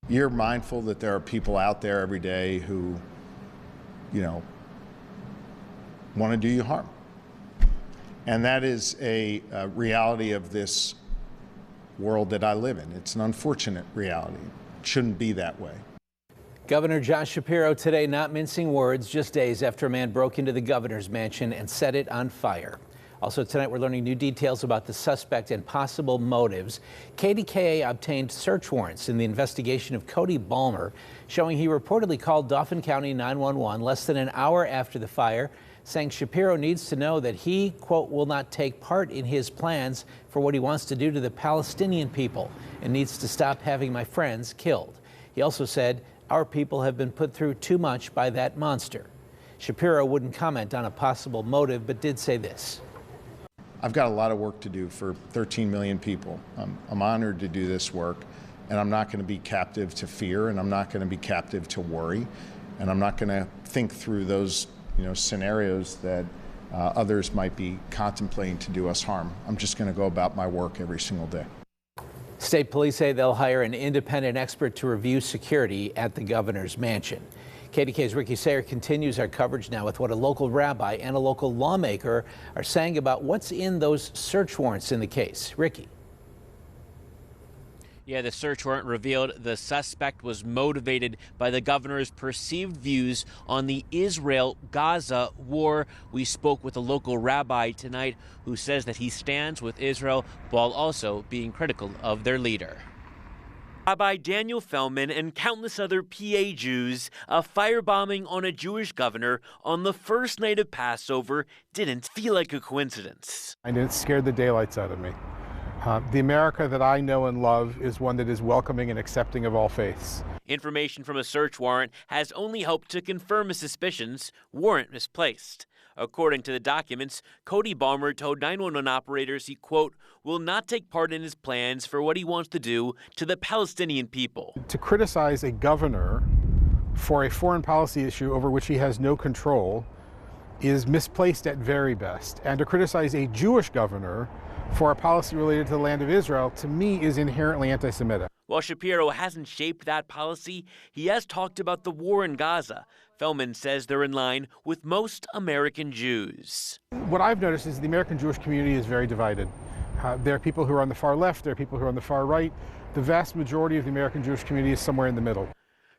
You're mindful that there are people out there every day who, want to do you harm. And that is a reality of this world that I live in. It's an unfortunate reality. It shouldn't be that way. Governor Josh Shapiro today not mincing words, just days after a man broke into the governor's mansion and set it on fire. Also tonight, we're learning new details about the suspect and possible motives. KDKA obtained search warrants in the investigation of Cody Balmer, showing he reportedly called Dauphin County 911 less than an hour after the fire, saying Shapiro needs to know that he, quote, will not take part in his plans for what he wants to do to the Palestinian people and needs to stop having my friends killed. He also said, our people have been put through too much by that monster. Shapiro wouldn't comment on a possible motive, but did say this. I've got a lot of work to do for 13 million people. I'm honored to do this work, and I'm not going to be captive to fear, and I'm not going to be captive to worry, and I'm not going to think through those scenarios that others might be contemplating to do us harm. I'm just going to go about my work every single day. State police say they'll hire an independent expert to review security at the governor's mansion. KDKA's Ricky Sayer continues our coverage now with what a local rabbi and a local lawmaker are saying about what's in those search warrants in the case. Ricky. Yeah, the search warrant revealed the suspect was motivated by the governor's perceived views on the Israel-Gaza war. We spoke with a local rabbi tonight who says that he stands with Israel while also being critical of their leader. Rabbi Daniel Feldman and countless other PA Jews, a firebombing on a Jewish governor on the first night of Passover didn't feel like a coincidence. And it scared the daylights out of me. The America that I know and love is one that is welcoming and accepting of all faiths. Information from a search warrant has only helped to confirm his suspicions. Warrant misplaced. According to the documents, Cody Balmer told 911 operators he, quote, will not take part in his plans for what he wants to do to the Palestinian people. To criticize a governor for a foreign policy issue over which he has no control is misplaced at very best. And to criticize a Jewish governor for a policy related to the land of Israel, to me, is inherently anti-Semitic. While Shapiro hasn't shaped that policy, he has talked about the war in Gaza. Feldman says they're in line with most American Jews. What I've noticed is the American Jewish community is very divided. There are people who are on the far left, there are people who are on the far right. The vast majority of the American Jewish community is somewhere in the middle.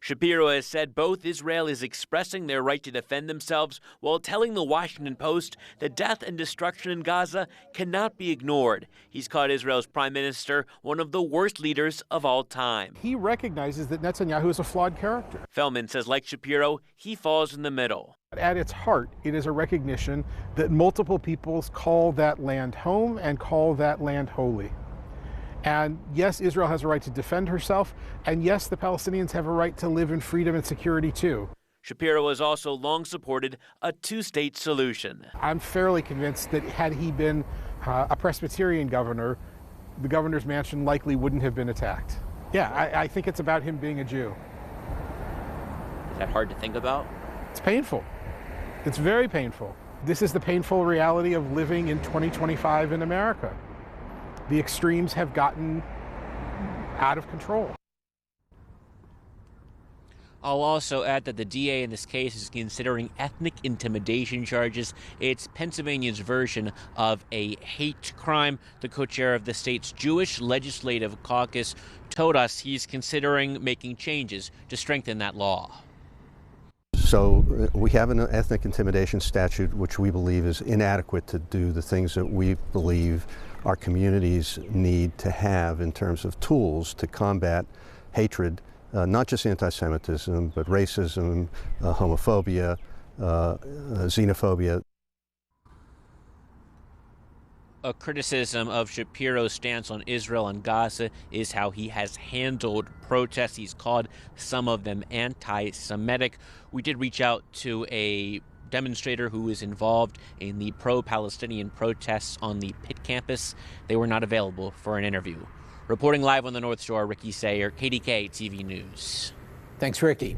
Shapiro has said both Israel is expressing their right to defend themselves while telling the Washington Post that death and destruction in Gaza cannot be ignored. He's called Israel's prime minister one of the worst leaders of all time. He recognizes that Netanyahu is a flawed character. Feldman says, like Shapiro, he falls in the middle. At its heart, it is a recognition that multiple peoples call that land home and call that land holy. And yes, Israel has a right to defend herself, and yes, the Palestinians have a right to live in freedom and security too. Shapiro has also long supported a two-state solution. I'm fairly convinced that had he been a Presbyterian governor, the governor's mansion likely wouldn't have been attacked. Yeah, I think it's about him being a Jew. Is that hard to think about? It's painful. It's very painful. This is the painful reality of living in 2025 in America. The extremes have gotten out of control. I'll also add that the DA in this case is considering ethnic intimidation charges. It's Pennsylvania's version of a hate crime. The co-chair of the state's Jewish Legislative Caucus told us he's considering making changes to strengthen that law. So we have an ethnic intimidation statute which we believe is inadequate to do the things that we believe our communities need to have in terms of tools to combat hatred, not just anti-Semitism, but racism, homophobia, xenophobia. A criticism of Shapiro's stance on Israel and Gaza is how he has handled protests. He's called some of them anti-Semitic. We did reach out to a demonstrator who is involved in the pro-Palestinian protests on the Pitt campus. They were not available for an interview. Reporting live on the North Shore, Ricky Sayer, KDKA-TV News. Thanks, Ricky.